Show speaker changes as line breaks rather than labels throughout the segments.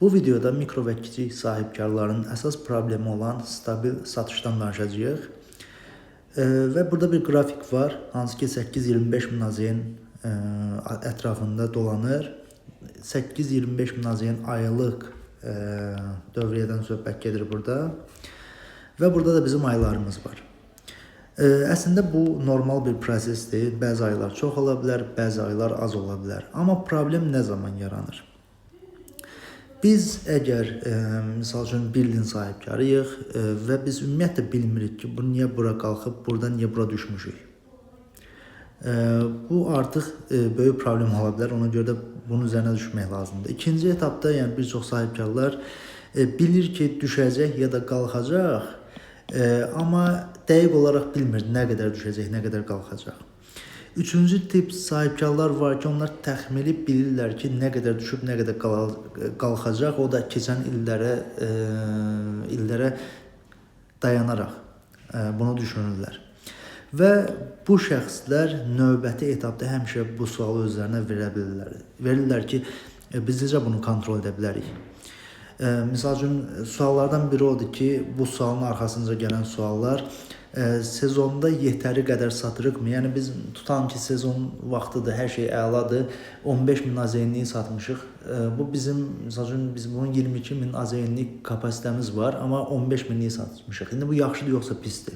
Bu videoda mikro və kiçik sahibkarların əsas problemi olan stabil satışdan danışacağıq. Və burada bir qrafik var, hansı ki 8-25 min AZN ətrafında dolanır. 8-25 min AZN aylıq dövriyyədən söhbət gedir burada. Və burada da bizim aylarımız var. Əslində bu normal bir prosesdir. Bəzi aylar çox ola bilər, bəzi aylar az ola bilər. Amma problem nə zaman yaranır? Biz əgər misal üçün bir ilin sahibkarıyıq və biz ümumiyyətlə bilmirik ki, bu niyə bura qalxıb, burada niyə bura düşmüşük. Bu artıq böyük problem ola bilər. Ona görə də bunun üzərinə düşmək lazımdır. İkinci etapda yəni bir çox sahibkarlar bilir ki, düşəcək ya da qalxacaq, amma dəqiq olaraq bilmir nə qədər düşəcək, nə qədər qalxacaq. Üçüncü tip sahibkarlar var ki, onlar təxmini bilirlər ki, nə qədər düşüb, nə qədər qalxacaq. O da keçən illərə dayanaraq bunu düşünürlər. Və bu şəxslər növbəti etapda həmişə bu sualı özlərinə verə bilirlər. Verirlər ki, biz necə bunu kontrol edə bilərik? Misal üçün, suallardan biri odur ki, bu sualın arxasınca gələn suallar sezonda yetəri qədər satırıqmı? Yəni biz tutalım ki, sezon vaxtıdır, hər şey əladır, 15 min AZN-lik satmışıq. Bu bizim, misal üçün, biz bunun 22 min AZN-lik kapasitəmiz var, amma 15 minlik satmışıq. İndi bu yaxşıdır yoxsa pisdir?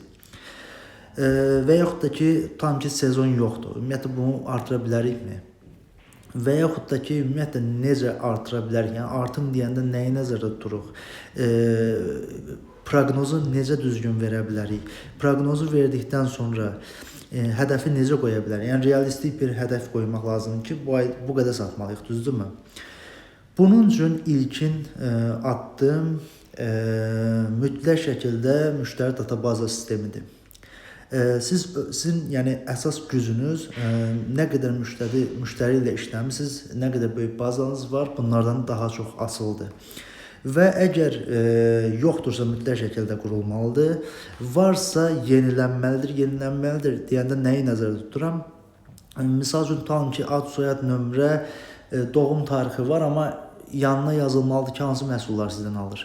Və yaxud da ki, tutalım ki, sezon yoxdur. Ümumiyyətlə bunu artıra bilərikmi? Və yaxud da ki, ümumiyyətlə necə artıra bilərik? Yəni artım deyəndə nəyi nəzərdə tuturuq? Proqnozu necə düzgün verə bilərik? Proqnozu verdikdən sonra hədəfi necə qoya bilərik? Yəni realistik bir hədəf qoymaq lazımdır ki, bu ay bu qədər satmalıyıq, düzdürmü? Bunun üçün ilkin addım mütləq şəkildə müştəri databaza sistemidir. Sizin yəni əsas gücünüz nə qədər müştəri ilə işləmisiniz, nə qədər böyük bazanız var, bunlardan daha çox asılıdır. Və əgər yoxdursa mütləq şəkildə qurulmalıdır, varsa yenilənməlidir. Yenilənməlidir deyəndə nəyi nəzərdə tuturam? Misal üçün, tutalım ki, ad, soyad, nömrə, doğum tarixi var, amma yanına yazılmalıdır ki, hansı məhsullar sizdən alır?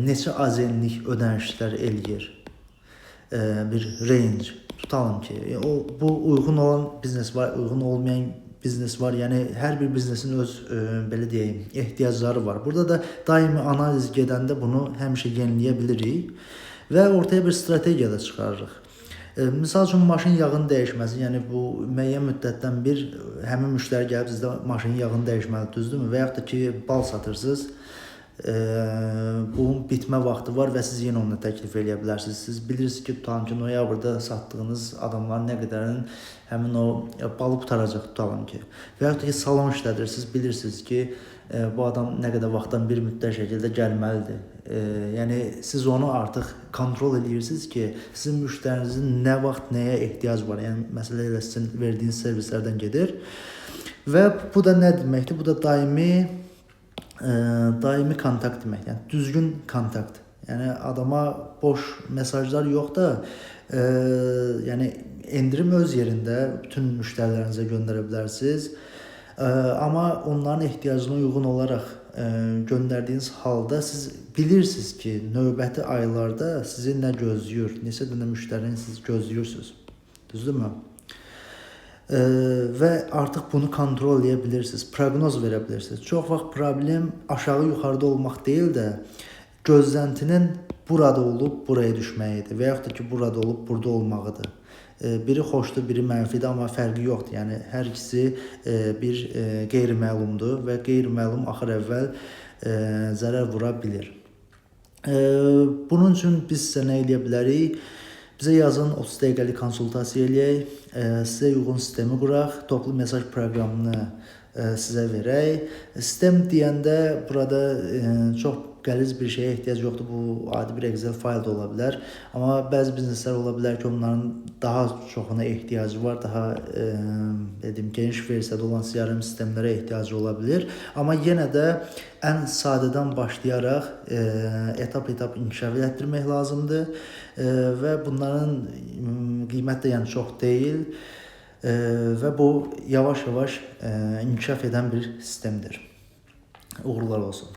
Neçə AZN-lik ödənişlər eləyir? Bir range tutalım ki, bu uyğun olan biznes var, uyğun olmayan biznes var. Yəni hər bir biznesin öz belə deyim, ehtiyacları var. Burada da daimi analiz gedəndə bunu həmişə yeniləyə bilirik və ortaya bir strategiya da çıxarırıq. Misal üçün maşın yağının dəyişməsi, yəni bu müəyyən müddətdən bir həmin müştəri gəlib sizdə maşının yağını dəyişməlidir, düzdürmü? Və yaxud da ki, bal satırsınız. Bunun bitmə vaxtı var və siz yenə onu təklif edə bilərsiniz. Siz bilirsiniz ki, tutalım ki, noyabrda satdığınız adamların nə qədərinin həmin o balı qutaracaq, tutalım ki. Və yaxud da ki, salon işlədirsiniz, bilirsiniz ki, bu adam nə qədər vaxtdan bir müddət şəkildə gəlməlidir. Yəni siz onu artıq kontrol edirsiniz ki, sizin müştərinizin nə vaxt nəyə ehtiyac var. Yəni məsələ elə sizin verdiyiniz servislərdən gedir. Və bu da nə deməkdir? Bu da daimi kontakt demək, yəni düzgün kontakt. Yəni adama boş mesajlar yox da, yəni endirim öz yerində bütün müştərilərinizə göndərə bilərsiniz. Amma onların ehtiyacına uyğun olaraq göndərdiyiniz halda siz bilirsiniz ki, növbəti aylarda sizi nə gözləyir, neçə dənə müştərini siz gözləyirsiniz. Düzdürmü? Və artıq bunu kontrol edə bilirsiniz, proqnoz verə bilirsiniz. Çox vaxt problem aşağı-yuxarıda olmaq deyil də, gözləntinin burada olub buraya düşməyidir və yaxud da ki, burada olub burada olmağıdır. Biri xoşdur, biri mənfidir, amma fərqi yoxdur. Yəni hər ikisi bir qeyri-məlumdur və qeyri-məlum axır əvvəl zərər vura bilir. Bunun üçün biz sizə nə edə bilərik? Bizə yazın, 30 dəqiqəlik konsultasiya eləyək, sizə uyğun sistemi quraq, toplu mesaj proqramını sizə verək. Sistem deyəndə burada çox qəliz bir şeyə ehtiyac yoxdur, bu adi bir Excel fayl da ola bilər. Amma bəzi bizneslər ola bilər ki, onların daha çoxuna ehtiyacı var, daha geniş versiyada olan CRM sistemlərə ehtiyacı ola bilər. Amma yenə də ən sadədən başlayaraq etap-etap inkişaf etdirmək lazımdır və bunların qiyməti də yəni çox deyil və bu yavaş-yavaş inkişaf edən bir sistemdir. Uğurlar olsun.